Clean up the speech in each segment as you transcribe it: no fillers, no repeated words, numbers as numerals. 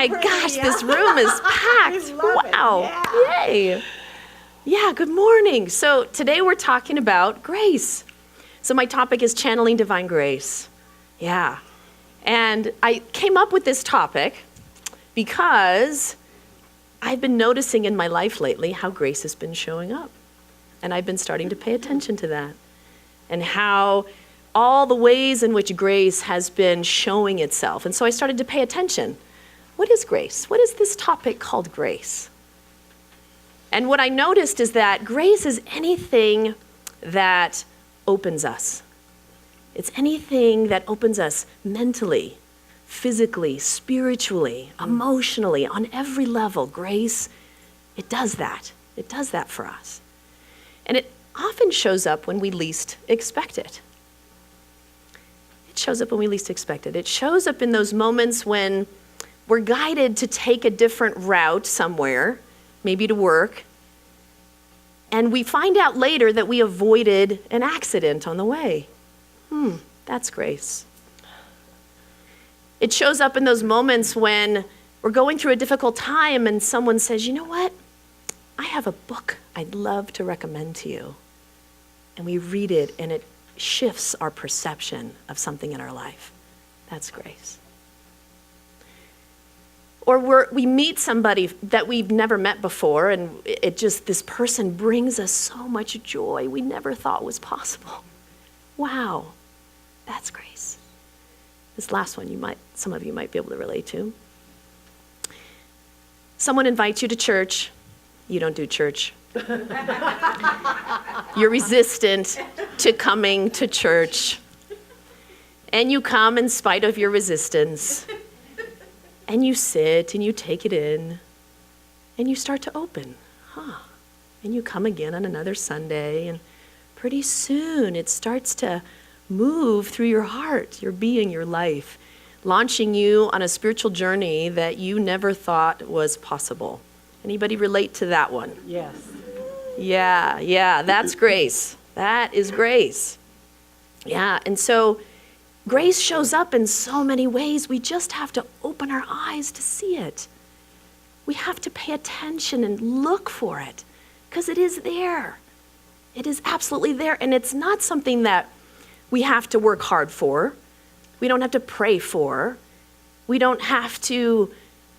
my gosh, this room is packed. Wow. Yay. Yeah, good morning. So today we're talking about grace. So my topic is channeling divine grace. Yeah. And I came up with this topic because I've been noticing in my life lately how grace has been showing up. And I've been starting to pay attention to that. And how all the ways in which grace has been showing itself. And so I started to pay attention. What is grace? What is this topic called grace? And what I noticed is that grace is anything that opens us. It's anything that opens us mentally, physically, spiritually, emotionally, on every level. Grace, it does that. It does that for us. And it often shows up when we least expect it. It shows up when we least expect it. It shows up in those moments when we're guided to take a different route somewhere, maybe to work, and we find out later that we avoided an accident on the way. That's grace. It shows up in those moments when we're going through a difficult time and someone says, you know what? I have a book I'd love to recommend to you. And we read it and it shifts our perception of something in our life. That's grace. Or we meet somebody that we've never met before, and this person brings us so much joy we never thought was possible. Wow, that's grace. This last one some of you might be able to relate to. Someone invites you to church. You don't do church. You're resistant to coming to church. And you come in spite of your resistance. And you sit and you take it in. And you start to open. And you come again on another Sunday. And pretty soon it starts to move through your heart, your being, your life, launching you on a spiritual journey that you never thought was possible. Anybody relate to that one? Yes. Yeah, that's grace. That is grace. Yeah, and so grace shows up in so many ways. We just have to open our eyes to see it. We have to pay attention and look for it because it is there. It is absolutely there, and it's not something that we have to work hard for. We don't have to pray for. We don't have to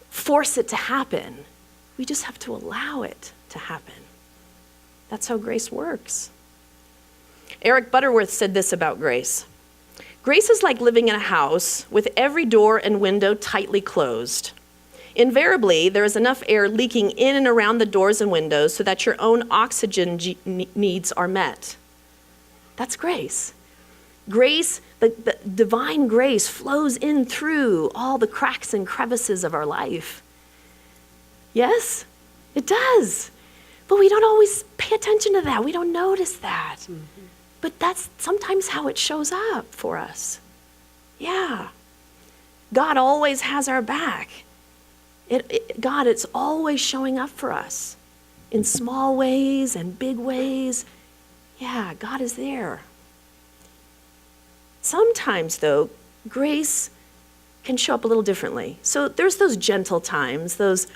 force it to happen. We just have to allow it to happen. That's how grace works. Eric Butterworth said this about grace. Grace is like living in a house with every door and window tightly closed. Invariably, there is enough air leaking in and around the doors and windows so that your own oxygen needs are met. That's grace. Grace, the divine grace flows in through all the cracks and crevices of our life. Yes, it does. But we don't always pay attention to that. We don't notice that. But that's sometimes how it shows up for us. Yeah. God always has our back. God, it's always showing up for us in small ways and big ways. Yeah, God is there. Sometimes, though, grace can show up a little differently. So there's those gentle times, those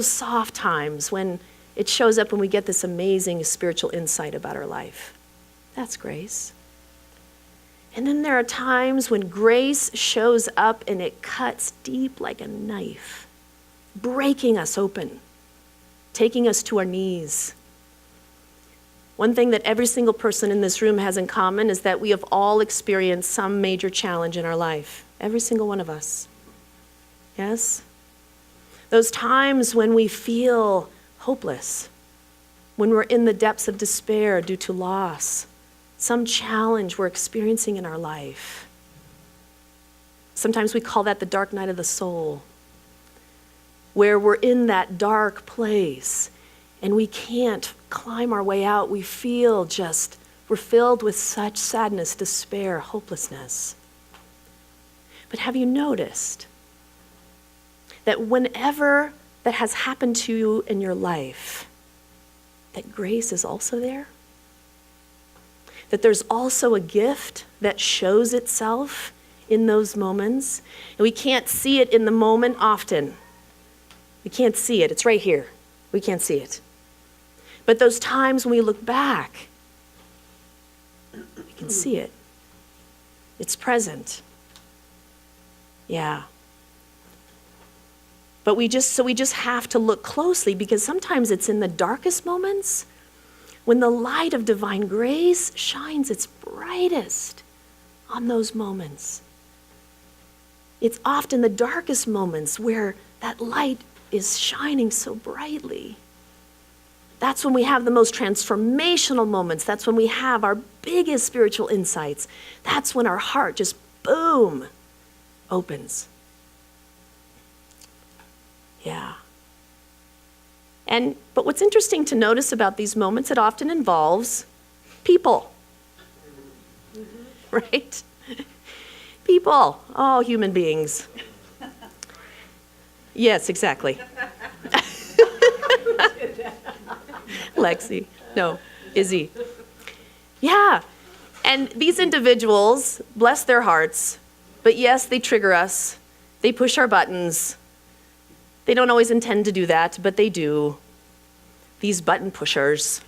soft times when it shows up when we get this amazing spiritual insight about our life. That's grace. And then there are times when grace shows up and it cuts deep like a knife, breaking us open, taking us to our knees. One thing that every single person in this room has in common is that we have all experienced some major challenge in our life. Every single one of us. Yes? Those times when we feel hopeless, when we're in the depths of despair due to loss, some challenge we're experiencing in our life. Sometimes we call that the dark night of the soul, where we're in that dark place and we can't climb our way out. We feel we're filled with such sadness, despair, hopelessness. But have you noticed that whenever that has happened to you in your life, that grace is also there? That there's also a gift that shows itself in those moments. And we can't see it in the moment often. We can't see it. It's right here. We can't see it. But those times when we look back, we can see it. It's present. Yeah. But we just have to look closely, because sometimes it's in the darkest moments when the light of divine grace shines its brightest on those moments. It's often the darkest moments where that light is shining so brightly. That's when we have the most transformational moments. That's when we have our biggest spiritual insights. That's when our heart just, boom, opens. Yeah. But what's interesting to notice about these moments, it often involves people. Right? People, all human beings. Yes, exactly. Lexi, no, Izzy. Yeah, and these individuals, bless their hearts, but yes, they trigger us. They push our buttons. They don't always intend to do that, but they do. These button pushers.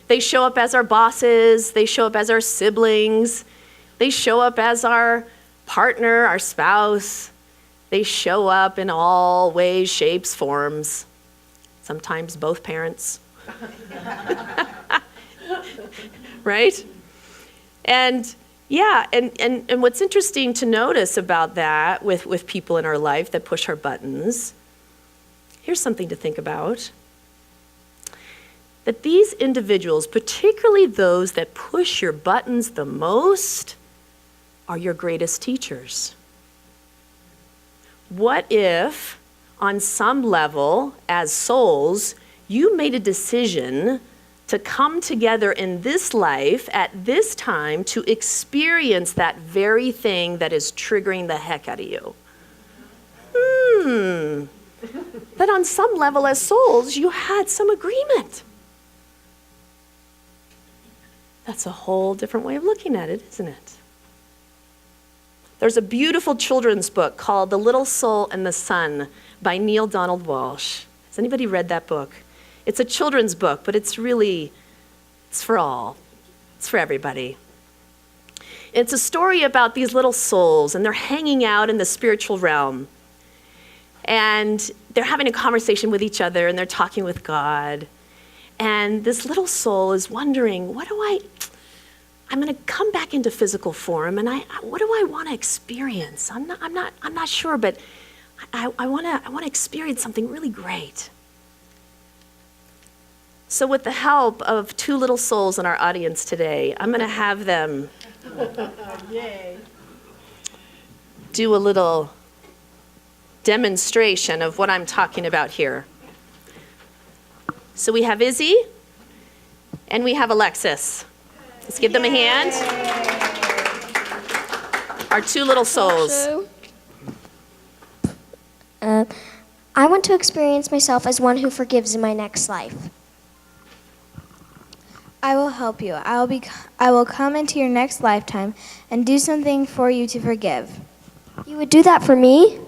They show up as our bosses. They show up as our siblings. They show up as our partner, our spouse. They show up in all ways, shapes, forms. Sometimes both parents. Right? And yeah, and what's interesting to notice about that with people in our life that push our buttons, here's something to think about. That these individuals, particularly those that push your buttons the most, are your greatest teachers. What if, on some level, as souls, you made a decision to come together in this life at this time to experience that very thing that is triggering the heck out of you? That on some level as souls, you had some agreement. That's a whole different way of looking at it, isn't it? There's a beautiful children's book called The Little Soul and the Sun by Neil Donald Walsh. Has anybody read that book? It's a children's book, but it's for all. It's for everybody. It's a story about these little souls, and they're hanging out in the spiritual realm. And they're having a conversation with each other, and they're talking with God. And this little soul is wondering, I'm going to come back into physical form, and what do I want to experience? I'm not sure, but I want to experience something really great. So with the help of two little souls in our audience today, I'm going to have them do a little demonstration of what I'm talking about here. So we have Izzy, and we have Alexis. Let's give them a hand. Our two little souls. I want to experience myself as one who forgives in my next life. I will help you. I will come into your next lifetime and do something for you to forgive. You would do that for me?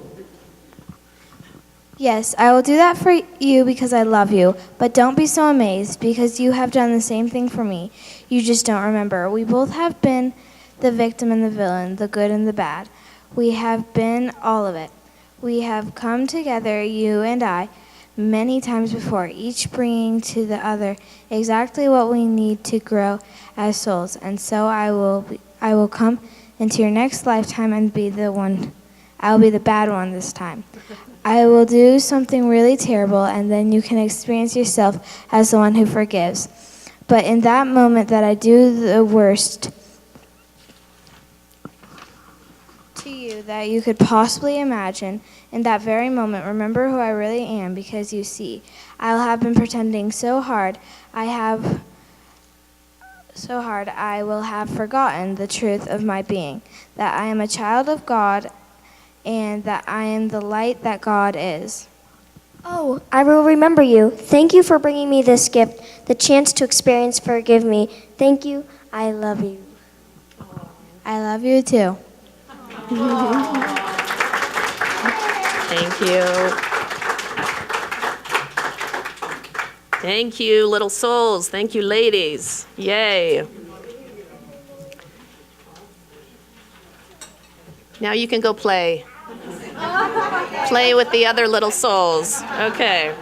Yes, I will do that for you because I love you, but don't be so amazed because you have done the same thing for me. You just don't remember. We both have been the victim and the villain, the good and the bad. We have been all of it. We have come together, you and I, many times before, each bringing to the other exactly what we need to grow as souls. And so I will come into your next lifetime and be the one. I will be the bad one this time. I will do something really terrible, and then you can experience yourself as the one who forgives. But in that moment that I do the worst to you that you could possibly imagine, in that very moment, remember who I really am, because you see, I have been pretending so hard, I will have forgotten the truth of my being, that I am a child of God, and that I am the light that God is. Oh, I will remember you. Thank you for bringing me this gift, the chance to experience forgive me. Thank you. I love you. I love you too. Thank you. Thank you, little souls. Thank you, ladies. Yay. Now you can go play. Play with the other little souls. Okay.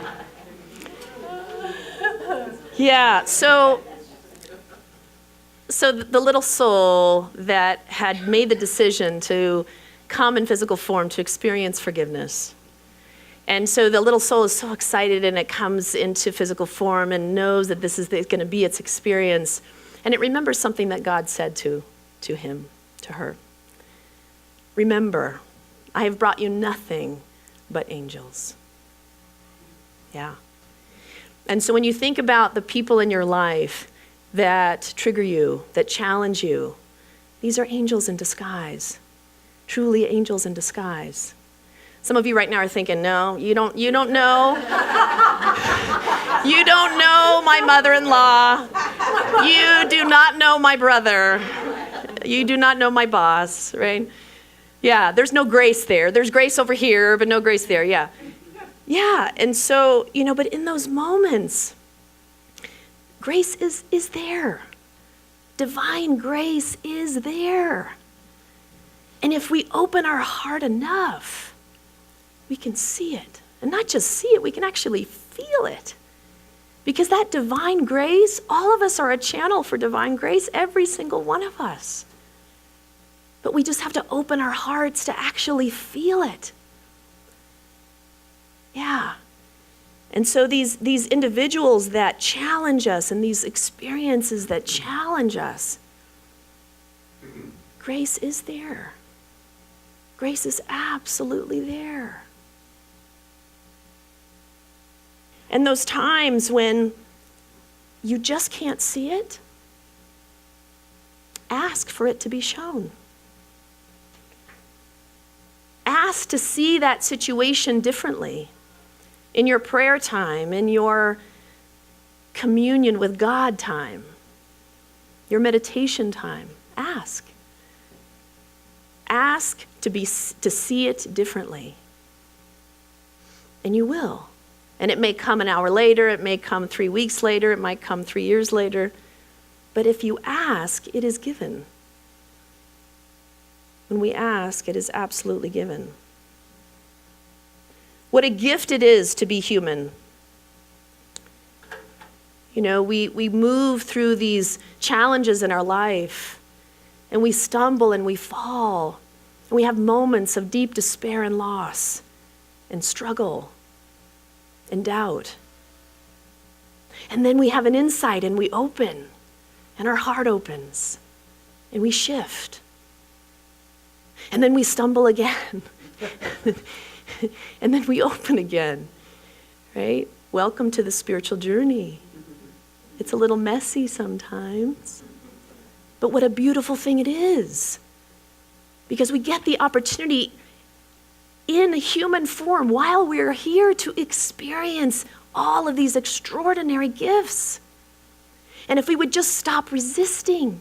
Yeah, so the little soul that had made the decision to come in physical form to experience forgiveness. And so the little soul is so excited, and it comes into physical form and knows that this is going to be its experience. And it remembers something that God said to him, to her. Remember, I have brought you nothing but angels. Yeah. And so when you think about the people in your life that trigger you, that challenge you, these are angels in disguise. Truly angels in disguise. Some of you right now are thinking, no, you don't know. You don't know my mother-in-law. You do not know my brother. You do not know my boss, right? Yeah, there's no grace there. There's grace over here, but no grace there, yeah. Yeah, and so, but in those moments, grace is there. Divine grace is there. And if we open our heart enough, we can see it. And not just see it, we can actually feel it. Because that divine grace, all of us are a channel for divine grace, every single one of us. But we just have to open our hearts to actually feel it. Yeah. And so these individuals that challenge us and these experiences that challenge us, grace is there. Grace is absolutely there. And those times when you just can't see it, ask for it to be shown. Ask to see that situation differently in your prayer time, in your communion with God time, your meditation time. Ask. Ask to see it differently. And you will. And it may come an hour later, it may come 3 weeks later, it might come 3 years later. But if you ask, it is given. When we ask, it is absolutely given. What a gift it is to be human. We move through these challenges in our life, and we stumble and we fall, and we have moments of deep despair and loss and struggle and doubt. And then we have an insight, and we open, and our heart opens, and we shift. And then we stumble again. And then we open again, right? Welcome to the spiritual journey. It's a little messy sometimes, but what a beautiful thing it is. Because we get the opportunity in human form while we're here to experience all of these extraordinary gifts. And if we would just stop resisting.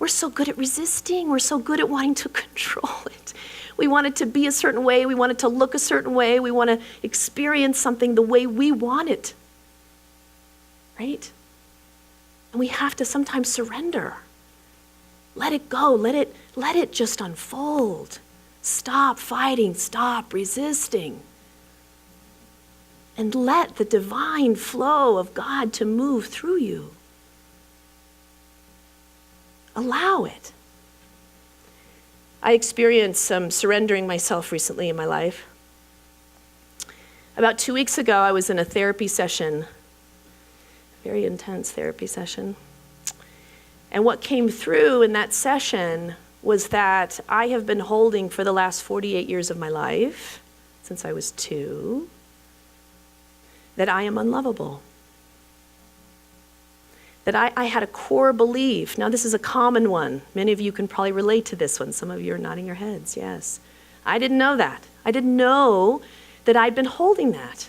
We're so good at resisting. We're so good at wanting to control it. We want it to be a certain way. We want it to look a certain way. We want to experience something the way we want it. Right? And we have to sometimes surrender. Let it go. Let it just unfold. Stop fighting. Stop resisting. And let the divine flow of God to move through you. Allow it. I experienced some surrendering myself recently in my life. About 2 weeks ago, I was in a therapy session, very intense therapy session. And what came through in that session was that I have been holding for the last 48 years of my life, since I was 2, that I am unlovable. That I had a core belief. Now, this is a common one. Many of you can probably relate to this one. Some of you are nodding your heads, yes. I didn't know that. I didn't know that I'd been holding that.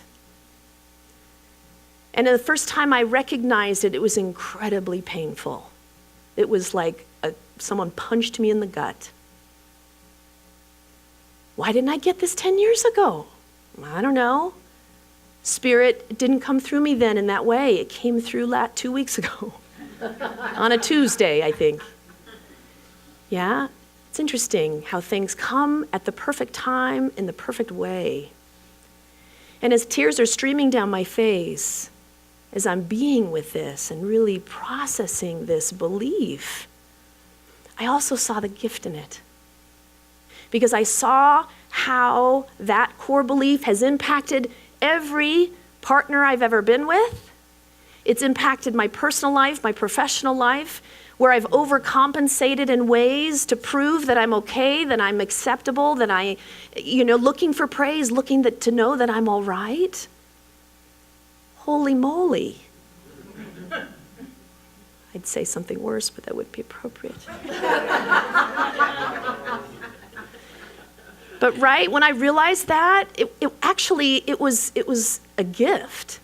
And the first time I recognized it, it was incredibly painful. It was like someone punched me in the gut. Why didn't I get this 10 years ago? I don't know. Spirit didn't come through me then in that way. It came through 2 weeks ago on a Tuesday, I think. Yeah? It's interesting how things come at the perfect time in the perfect way. And as tears are streaming down my face, as I'm being with this and really processing this belief, I also saw the gift in it. Because I saw how that core belief has impacted every partner I've ever been with. It's impacted my personal life, my professional life, where I've overcompensated in ways to prove that I'm okay, that I'm acceptable, that looking for praise, looking to know that I'm all right. Holy moly. I'd say something worse, but that wouldn't be appropriate. But right, when I realized that, it was a gift,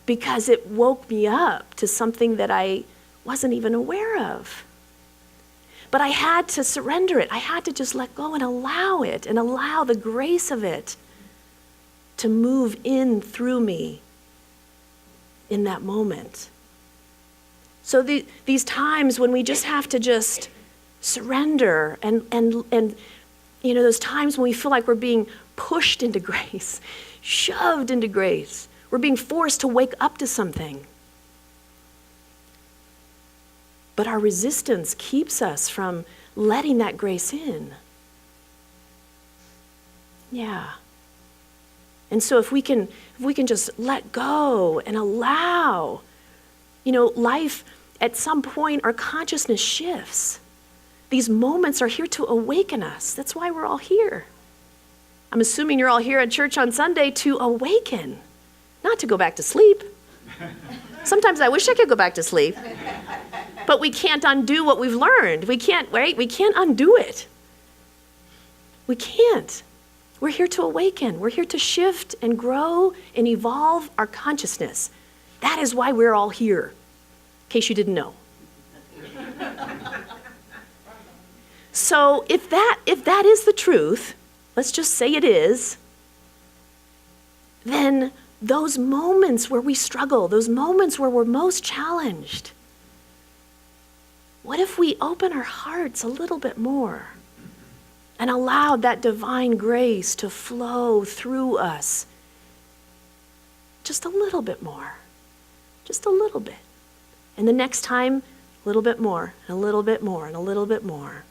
because it woke me up to something that I wasn't even aware of. But I had to surrender it. I had to just let go and allow it, and allow the grace of it to move in through me in that moment. So these times when we just have to just surrender and those times when we feel like we're being pushed into grace, shoved into grace, we're being forced to wake up to something. But our resistance keeps us from letting that grace in. Yeah. And so if we can just let go and allow, life, at some point our consciousness shifts. These moments are here to awaken us. That's why we're all here. I'm assuming you're all here at church on Sunday to awaken, not to go back to sleep. Sometimes I wish I could go back to sleep. But we can't undo what we've learned. We can't, right? We can't undo it. We can't. We're here to awaken. We're here to shift and grow and evolve our consciousness. That is why we're all here, in case you didn't know. So if that is the truth, let's just say it is, then those moments where we struggle, those moments where we're most challenged, what if we open our hearts a little bit more and allow that divine grace to flow through us just a little bit more, just a little bit. And the next time, a little bit more, and a little bit more, and a little bit more.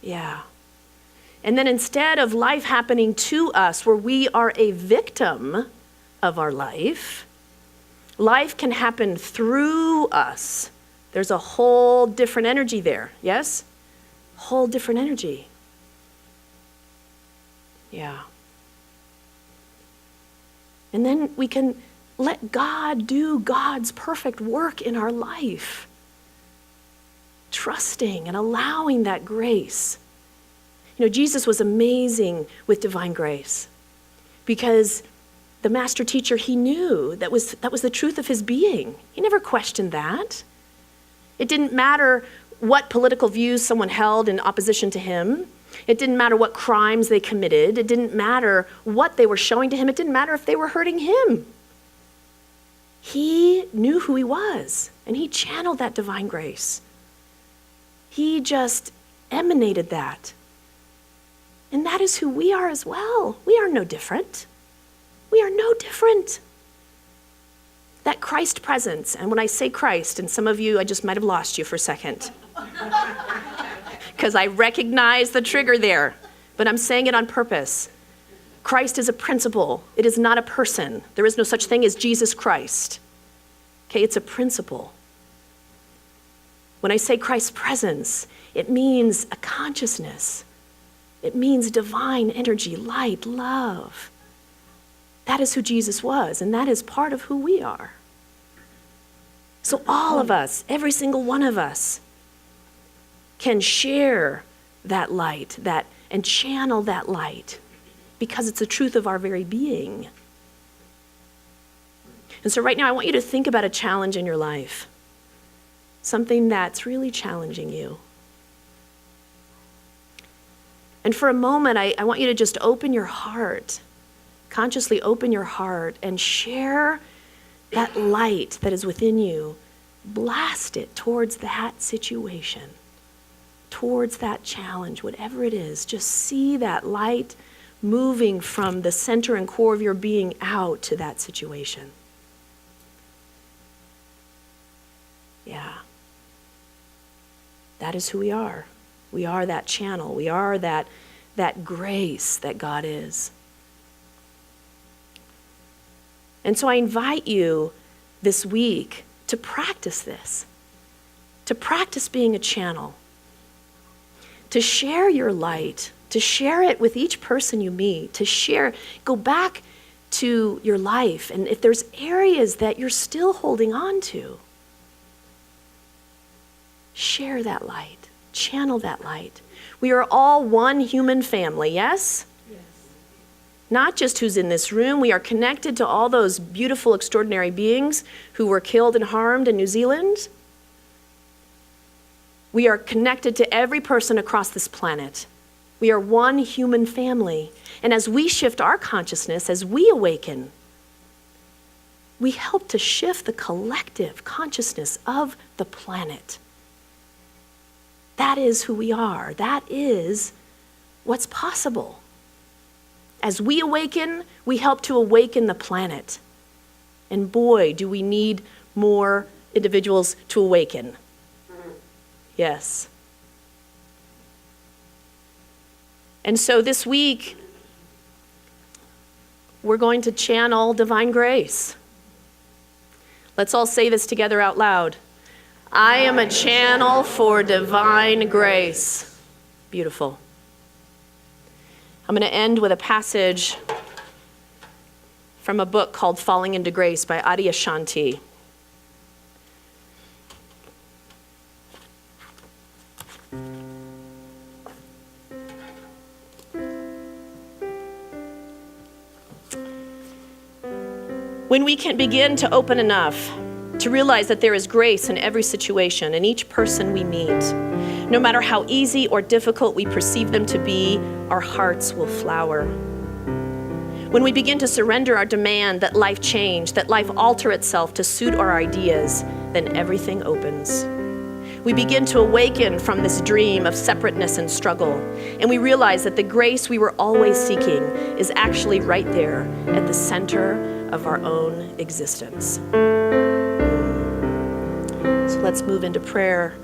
Yeah. And then instead of life happening to us where we are a victim of our life can happen through us. There's a whole different energy there, yes? Whole different energy. Yeah. And then we can let God do God's perfect work in our life. Trusting and allowing that grace. Jesus was amazing with divine grace because the master teacher, he knew that was the truth of his being. He never questioned that. It didn't matter what political views someone held in opposition to him. It didn't matter what crimes they committed. It didn't matter what they were showing to him. It didn't matter if they were hurting him. He knew who he was, and he channeled that divine grace. He just emanated that. And that is who we are as well. We are no different. We are no different. That Christ presence, and when I say Christ, and some of you, I just might have lost you for a second, because I recognize the trigger there, but I'm saying it on purpose. Christ is a principle. It is not a person. There is no such thing as Jesus Christ. Okay, it's a principle. When I say Christ's presence, it means a consciousness. It means divine energy, light, love. That is who Jesus was, and that is part of who we are. So all of us, every single one of us, can share that light, and channel that light, because it's the truth of our very being. And so right now, I want you to think about a challenge in your life, something that's really challenging you. And for a moment, I want you to just open your heart Consciously open your heart and share that light that is within you. Blast it towards that situation, towards that challenge, whatever it is. Just see that light moving from the center and core of your being out to that situation. Yeah. That is who we are. We are that channel. We are that grace that God is. And so I invite you this week to practice this, to practice being a channel, to share your light, to share it with each person you meet, to share, go back to your life. And if there's areas that you're still holding on to, share that light, channel that light. We are all one human family, yes? Yes. Not just who's in this room. We are connected to all those beautiful, extraordinary beings who were killed and harmed in New Zealand. We are connected to every person across this planet. We are one human family. And as we shift our consciousness, as we awaken, we help to shift the collective consciousness of the planet. That is who we are. That is what's possible. As we awaken, we help to awaken the planet. And boy, do we need more individuals to awaken. Yes. And so this week, we're going to channel divine grace. Let's all say this together out loud. I am a channel for divine grace. Beautiful. I'm going to end with a passage from a book called Falling into Grace by Adyashanti. When we can begin to open enough to realize that there is grace in every situation, in each person we meet, no matter how easy or difficult we perceive them to be, our hearts will flower. When we begin to surrender our demand that life change, that life alter itself to suit our ideas, then everything opens. We begin to awaken from this dream of separateness and struggle, and we realize that the grace we were always seeking is actually right there at the center of our own existence. So let's move into prayer.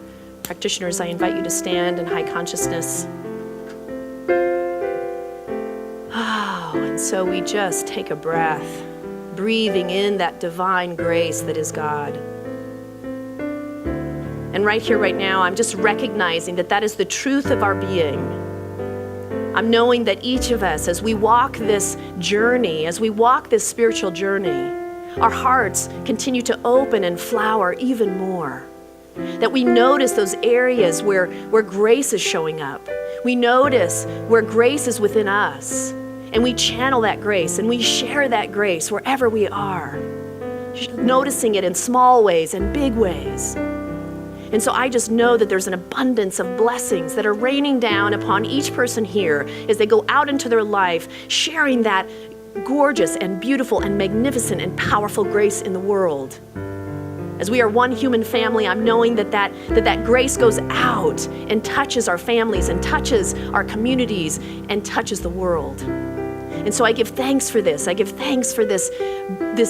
Practitioners, I invite you to stand in high consciousness. Oh, and so we just take a breath, breathing in that divine grace that is God. And right here, right now, I'm just recognizing that that is the truth of our being. I'm knowing that each of us, as we walk this journey, as we walk this spiritual journey, our hearts continue to open and flower even more. That we notice those areas where grace is showing up. We notice where grace is within us. And we channel that grace and we share that grace wherever we are. Noticing it in small ways and big ways. And so I just know that there's an abundance of blessings that are raining down upon each person here as they go out into their life, sharing that gorgeous and beautiful and magnificent and powerful grace in the world. As we are one human family, I'm knowing that grace goes out and touches our families and touches our communities and touches the world. And so I give thanks for this. I give thanks for this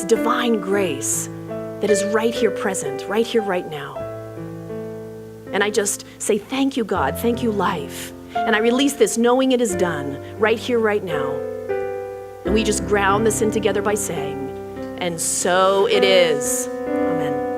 divine grace that is right here present, right here, right now. And I just say, thank you, God. Thank you, life. And I release this knowing it is done right here, right now. And we just ground this in together by saying, and so it is. Amen.